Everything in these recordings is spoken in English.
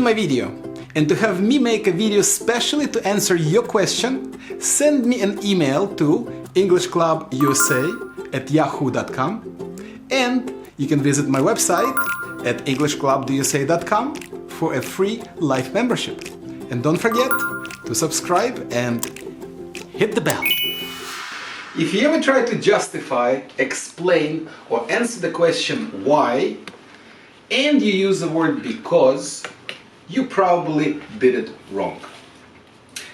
in my video and to have me make a video specially to answer your question, send me an email to englishclubusa@yahoo.com, and you can visit my website at englishclubusa.com for a free life membership. And don't forget to subscribe and hit the bell. If you ever try to justify, explain, or answer the question why, and you use the word because, you probably did it wrong.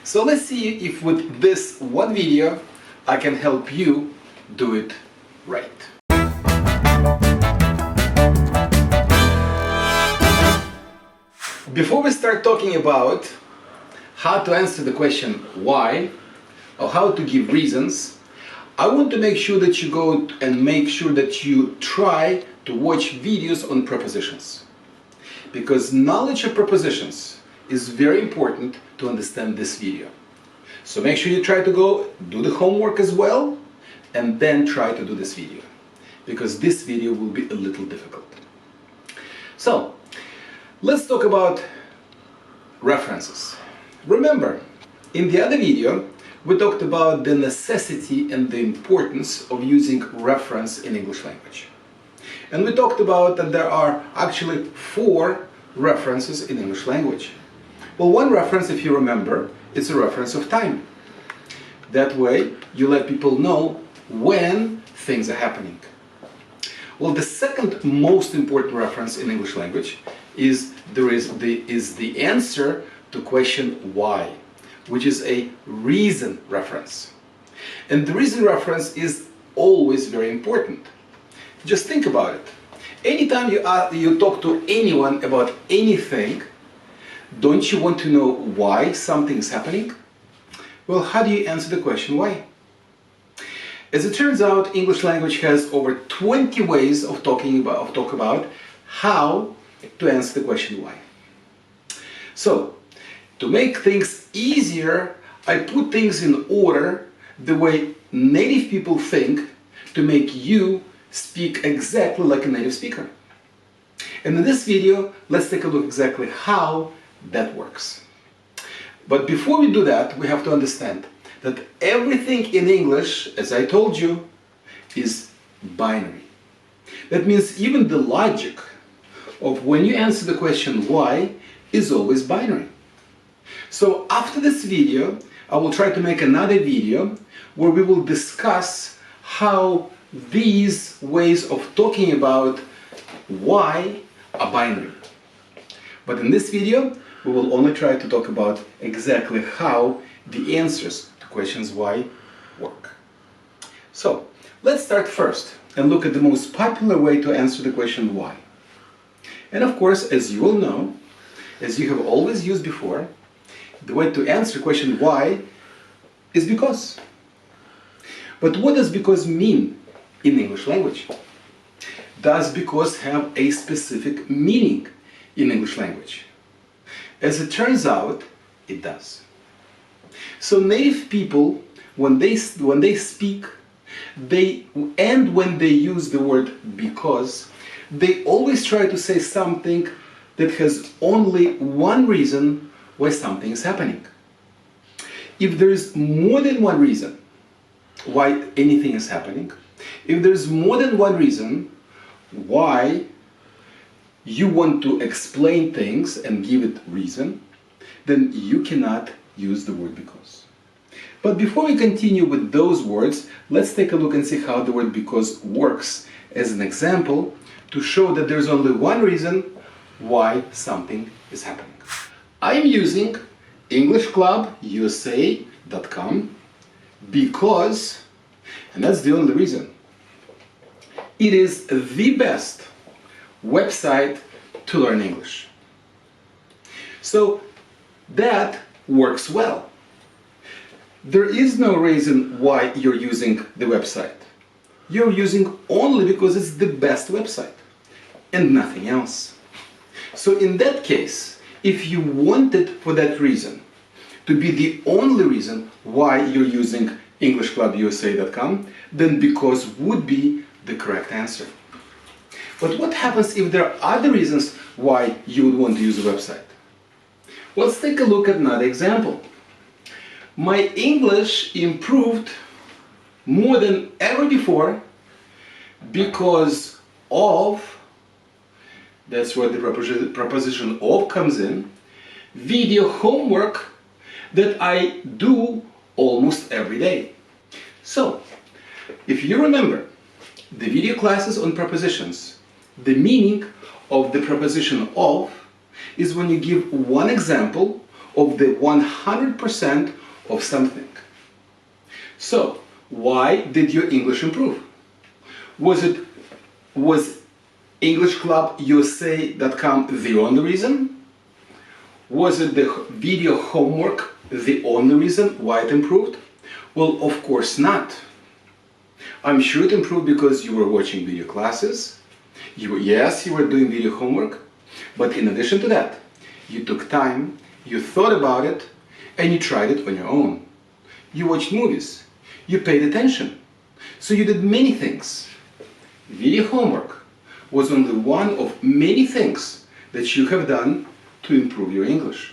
So let's see if with this one video I can help you do it right. Before we start talking about how to answer the question why, or how to give reasons, I want to make sure that you go and make sure that you try to watch videos on prepositions. Because knowledge of prepositions is very important to understand this video. So make sure you try to go do the homework as well, and then try to do this video. Because this video will be a little difficult. So, let's talk about references. Remember, in the other video, we talked about the necessity and the importance of using reference in English language. And we talked about that there are actually 4 references in English language. Well, one reference, if you remember, is a reference of time. That way, you let people know when things are happening. Well, the second most important reference in English language is the answer to question why, which is a reason reference. And the reason reference is always very important. Just think about it. Anytime you talk to anyone about anything, don't you want to know why something is happening? Well, how do you answer the question why? As it turns out, English language has over 20 ways of talk about how to answer the question why. So, to make things easier, I put things in order the way native people think to make you speak exactly like a native speaker. And in this video, let's take a look exactly how that works. But before we do that, we have to understand that everything in English, as I told you, is binary. That means even the logic of when you answer the question why is always binary. So after this video, I will try to make another video where we will discuss how these ways of talking about why are binary. But in this video, we will only try to talk about exactly how the answers to questions why work. So, let's start first and look at the most popular way to answer the question why. And of course, as you all know, as you have always used before, the way to answer the question why is because. But what does because mean in English language? Does because have a specific meaning in English language? As it turns out, it does. So native people, when they speak, and when they use the word because, they always try to say something that has only one reason why something is happening. If there is more than one reason why anything is happening, if there's more than one reason why you want to explain things and give it reason, then you cannot use the word because. But before we continue with those words, let's take a look and see how the word because works as an example to show that there's only one reason why something is happening. I'm using englishclubusa.com because, and that's the only reason, it is the best website to learn English. So that works well. There is no reason why you're using the website. You're using only because it's the best website and nothing else. So in that case, if you wanted for that reason to be the only reason why you're using englishclubusa.com, then because would be the correct answer. But what happens if there are other reasons why you would want to use a website? Let's take a look at another example. My English improved more than ever before because of, that's where the preposition of comes in, video homework that I do almost every day. So, if you remember the video classes on prepositions, the meaning of the preposition of is when you give one example of the 100% of something. So, why did your English improve? Was EnglishClubUSA.com the only reason? Was it the video homework the only reason why it improved? Well, of course not. I'm sure it improved because you were watching video classes. Yes, you were doing video homework, but in addition to that, you took time, you thought about it, and you tried it on your own. You watched movies, you paid attention, so you did many things. Video homework was only one of many things that you have done to improve your English.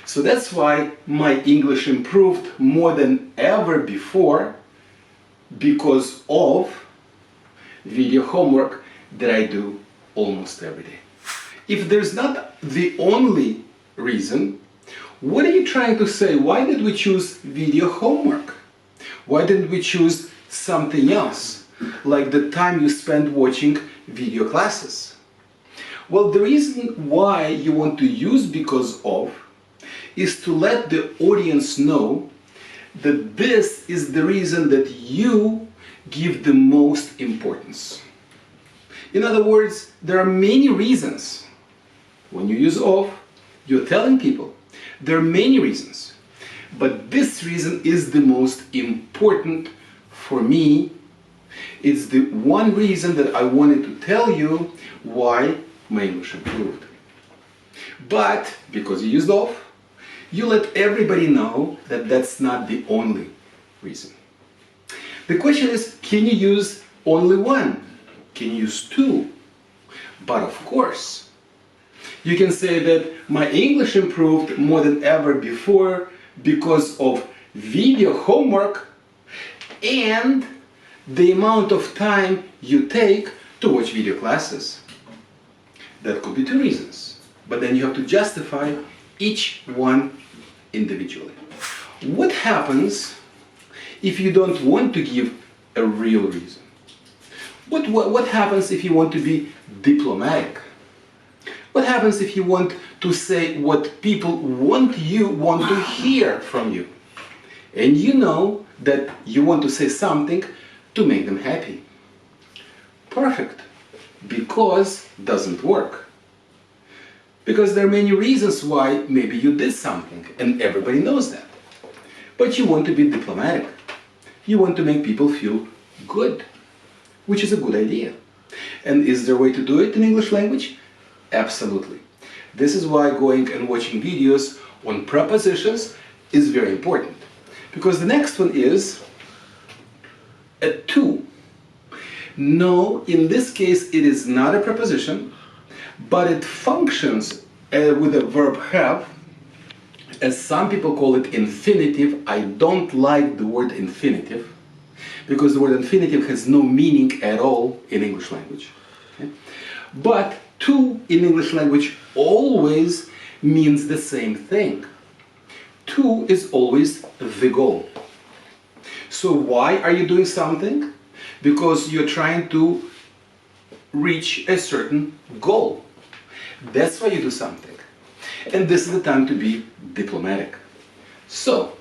So that's why my English improved more than ever before, because of video homework that I do almost every day. If there's not the only reason, what are you trying to say? Why did we choose video homework? Why didn't we choose something else, like the time you spend watching video classes? Well, the reason why you want to use because of is to let the audience know that this is the reason that you give the most importance. In other words, there are many reasons. When you use of, you're telling people there are many reasons, but this reason is the most important for me. It's the one reason that I wanted to tell you why my English improved. But because you used of, you let everybody know that that's not the only reason. The question is, can you use only one? Can you use two? But of course, you can say that my English improved more than ever before because of video homework and the amount of time you take to watch video classes. That could be two reasons, but then you have to justify each one individually. What happens if you don't want to give a real reason? What happens if you want to be diplomatic? What happens if you want to say what people want to hear from you? And you know that you want to say something to make them happy. Perfect. Because doesn't work. Because there are many reasons why maybe you did something, and everybody knows that. But you want to be diplomatic. You want to make people feel good, which is a good idea. And is there a way to do it in English language? Absolutely. This is why going and watching videos on prepositions is very important. Because the next one is a to. No, in this case it is not a preposition, but it functions with the verb have, as some people call it infinitive. I don't like the word infinitive, because the word infinitive has no meaning at all in English language. Okay? But to in English language always means the same thing. To is always the goal. So why are you doing something? Because you're trying to reach a certain goal. That's why you do something. And this is the time to be diplomatic. So,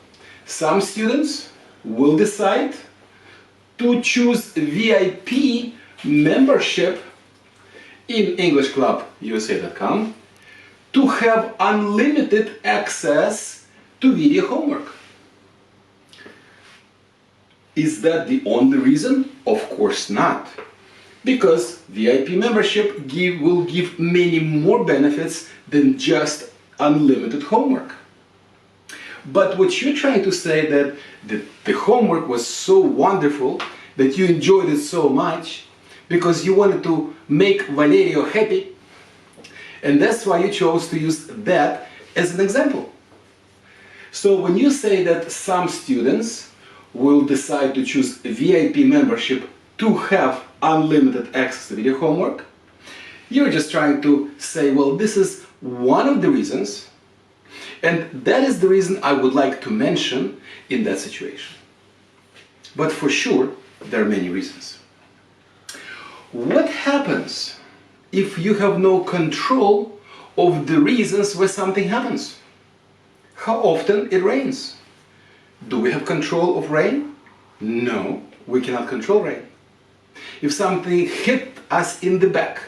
some students will decide to choose VIP membership in EnglishClubUSA.com to have unlimited access to video homework. Is that the only reason? Of course not. Because VIP membership will give many more benefits than just unlimited homework. But what you're trying to say that the homework was so wonderful that you enjoyed it so much because you wanted to make Valerio happy, and that's why you chose to use that as an example. So when you say that some students will decide to choose VIP membership to have unlimited access to video homework, you're just trying to say, well, this is one of the reasons, and that is the reason I would like to mention in that situation. But for sure, there are many reasons. What happens if you have no control of the reasons why something happens? How often it rains? Do we have control of rain? No, we cannot control rain. If something hit us in the back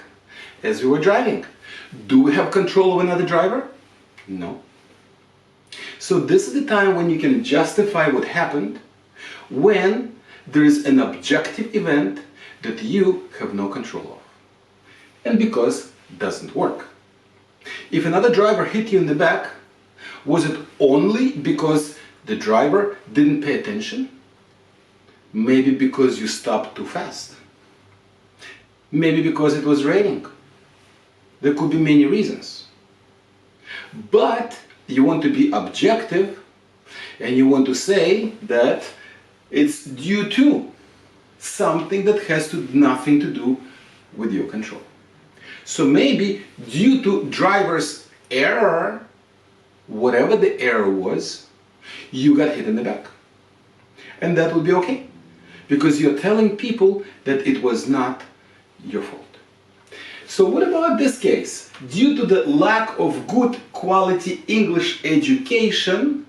as we were driving, do we have control of another driver? No. So this is the time when you can justify what happened, when there is an objective event that you have no control of. And because it doesn't work. If another driver hit you in the back, was it only because the driver didn't pay attention? Maybe because you stopped too fast. Maybe because it was raining. There could be many reasons. But you want to be objective and you want to say that it's due to something that has nothing to do with your control. So maybe due to driver's error, whatever the error was, you got hit in the back. And that would be okay, because you're telling people that it was not your fault. So what about this case? Due to the lack of good quality English education,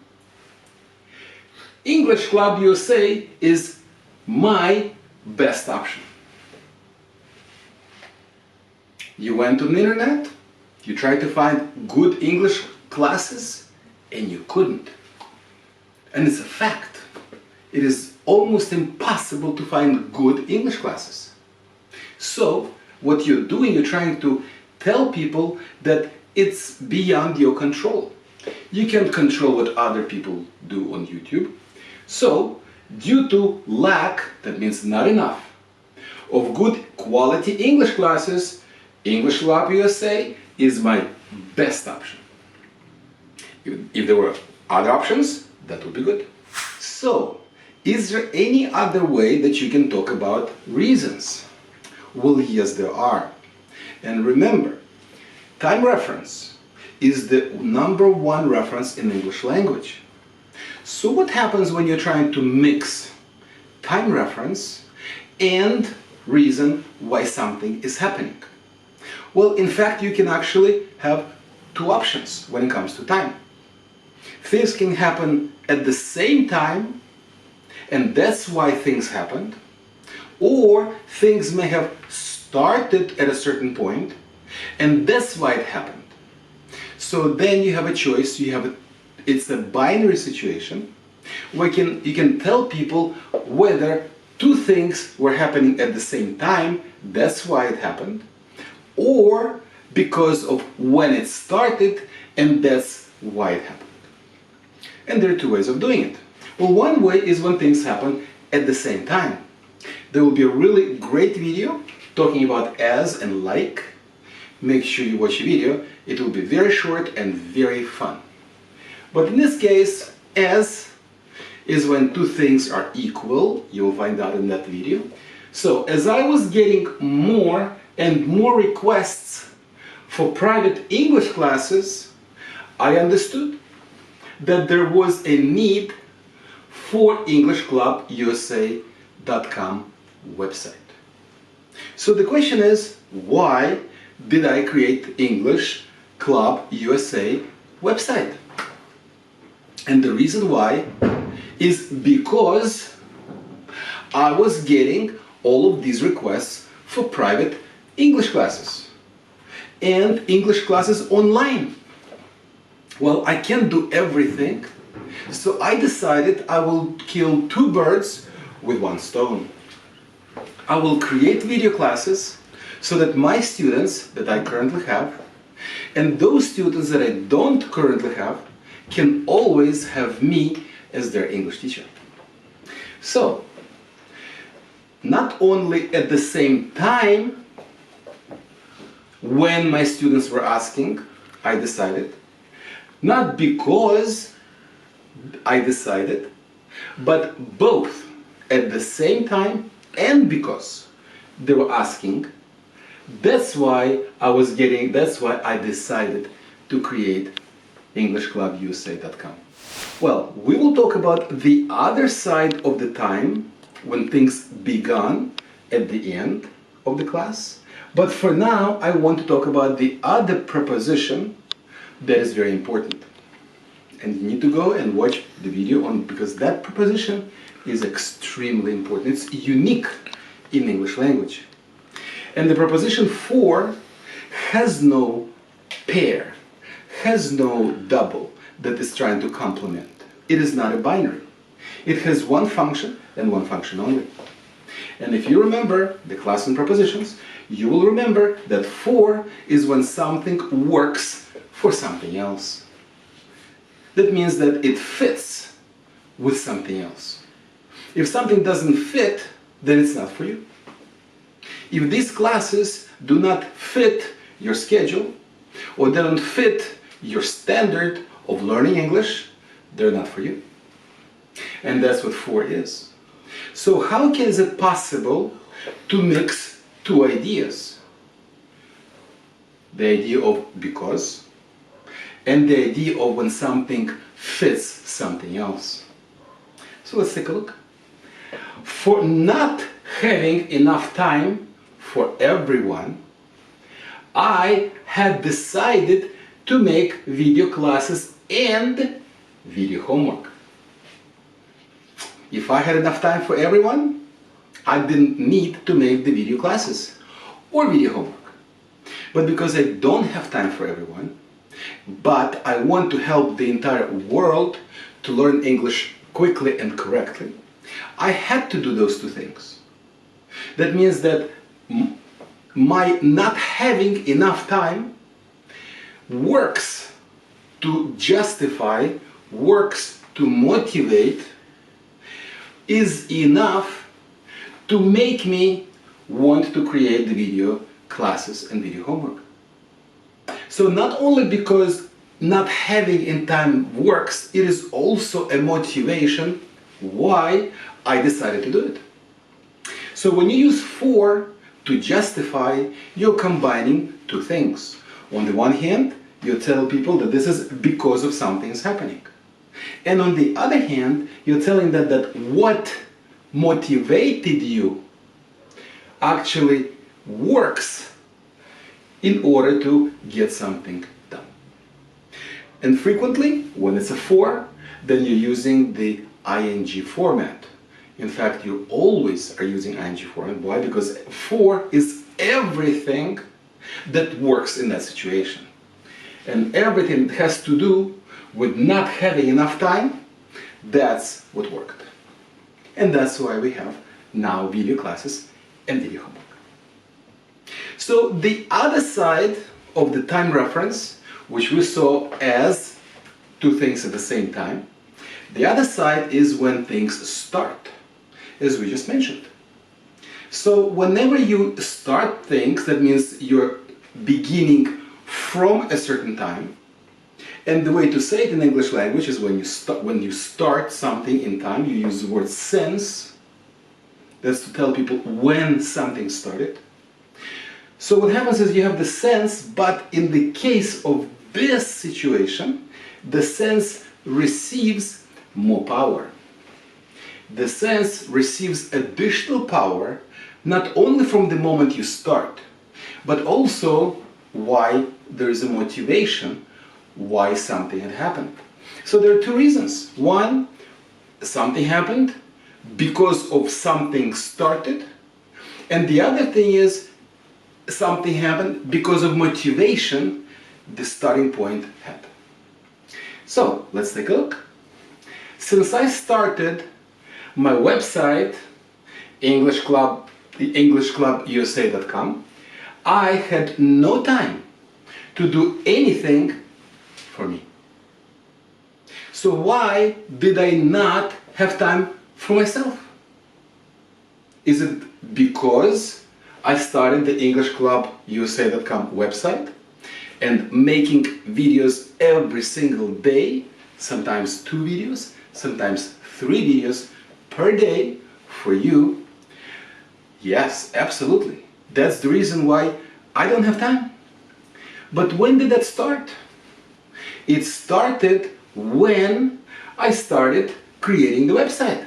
English Club USA is my best option. You went on the internet, you tried to find good English classes, and you couldn't. And it's a fact. It is almost impossible to find good English classes. So, what you're doing, you're trying to tell people that it's beyond your control. You can't control what other people do on YouTube. So, due to lack, that means not enough, of good quality English classes, English Lab USA is my best option. If there were other options, that would be good. So, is there any other way that you can talk about reasons? Well, yes, there are. And remember, time reference is the #1 reference in English language. So what happens when you're trying to mix time reference and reason why something is happening? Well, in fact, you can actually have two options when it comes to time. Things can happen at the same time, and that's why things happened, or things may have started at a certain point, and that's why it happened. So then you have a choice. It's a binary situation where you can tell people whether two things were happening at the same time, that's why it happened, or because of when it started, and that's why it happened. And there are two ways of doing it. Well, one way is when things happen at the same time. There will be a really great video talking about as and like. Make sure you watch the video. It will be very short and very fun. But in this case, as is when two things are equal. You'll find out in that video. So as I was getting more and more requests for private English classes, I understood that there was a need for EnglishClubUSA.com website. So the question is, why did I create English Club USA website? And the reason why is because I was getting all of these requests for private English classes and English classes online. Well, I can't do everything, so I decided I will kill two birds with one stone. I will create video classes so that my students that I currently have and those students that I don't currently have can always have me as their English teacher. So, not only at the same time when my students were asking, I decided, Not because I decided, but both at the same time and because they were asking. That's why I decided to create EnglishClubUSA.com. Well, we will talk about the other side of the time when things began at the end of the class. But for now, I want to talk about the other preposition that is very important. And you need to go and watch the video on, because that preposition is extremely important. It's unique in English language. And the preposition for has no pair, has no double that is trying to complement. It is not a binary. It has one function and one function only. And if you remember the class on prepositions, you will remember that for is when something works for something else. That means that it fits with something else. If something doesn't fit, then it's not for you. If these classes do not fit your schedule or they don't fit your standard of learning English, they're not for you. And that's what for is. So how is it possible to mix two ideas? The idea of because and the idea of when something fits something else. So let's take a look. For not having enough time for everyone, I had decided to make video classes and video homework. If I had enough time for everyone, I didn't need to make the video classes or video homework. But because I don't have time for everyone, but I want to help the entire world to learn English quickly and correctly, I had to do those two things. That means that my not having enough time works to justify, works to motivate, is enough to make me want to create the video classes and video homework. So not only because not having in time works, it is also a motivation why I decided to do it. So when you use for to justify, you're combining two things. On the one hand, you tell people that this is because of something is happening. And on the other hand, you're telling them that what motivated you actually works in order to get something done. And frequently, when it's a for, then you're using the ing format. In fact, you always are using ing format. Why? Because for is everything that works in that situation. And everything that has to do with not having enough time, that's what worked. And that's why we have now video classes and video homework. So the other side of the time reference, which we saw as two things at the same time, the other side is when things start, as we just mentioned. So whenever you start things, that means you're beginning from a certain time. And the way to say it in English language is when you start something in time, you use the word since. That's to tell people when something started. So what happens is you have the sense, but in the case of this situation, the sense receives more power. The sense receives additional power not only from the moment you start, but also why there is a motivation, why something had happened. So there are two reasons. One, something happened because of something started, and the other thing is something happened because of motivation, the starting point happened. So let's take a look. Since I started my website, EnglishClubUSA.com, I had no time to do anything for me. So why did I not have time for myself? Is it because I started the EnglishClubUSA.com website and making videos every single day, sometimes 2 videos, sometimes 3 videos per day for you, yes, absolutely. That's the reason why I don't have time. But when did that start? It started when I started creating the website.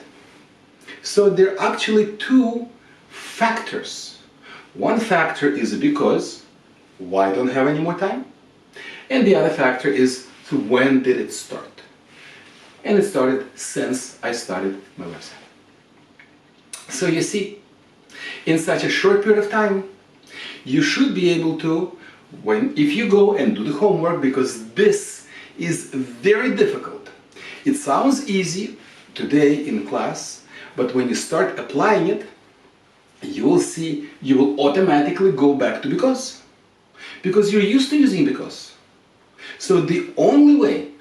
So there are actually 2 factors. One factor is because why I don't have any more time? And the other factor is so when did it start? And it started since I started my website. So you see, in such a short period of time, you should be able to, if you go and do the homework, because this is very difficult. It sounds easy today in class, but when you start applying it, you will see, you will automatically go back to because you're used to using because. So the only way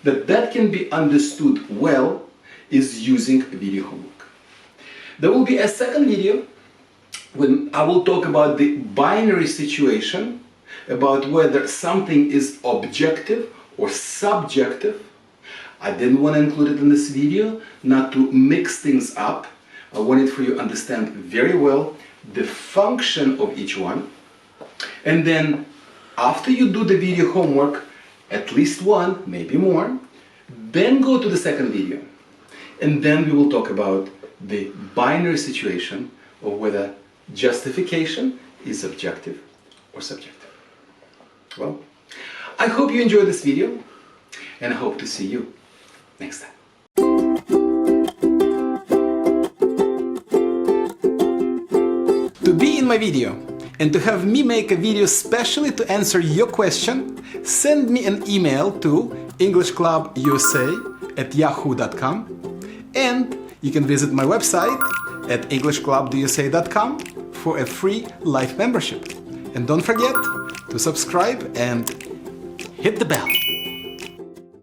that can be understood well is using video homework. There will be a second video when I will talk about the binary situation, about whether something is objective or subjective. I didn't want to include it in this video, not to mix things up. I wanted for you to understand very well the function of each one. And then after you do the video homework, at least one, maybe more, then go to the second video. And then we will talk about the binary situation of whether justification is objective or subjective. Well, I hope you enjoyed this video, and I hope to see you next time. To be in my video and to have me make a video specially to answer your question, send me an email to englishclubusa@yahoo.com, and you can visit my website at englishclubusa.com for a free life membership. And don't forget to subscribe and hit the bell.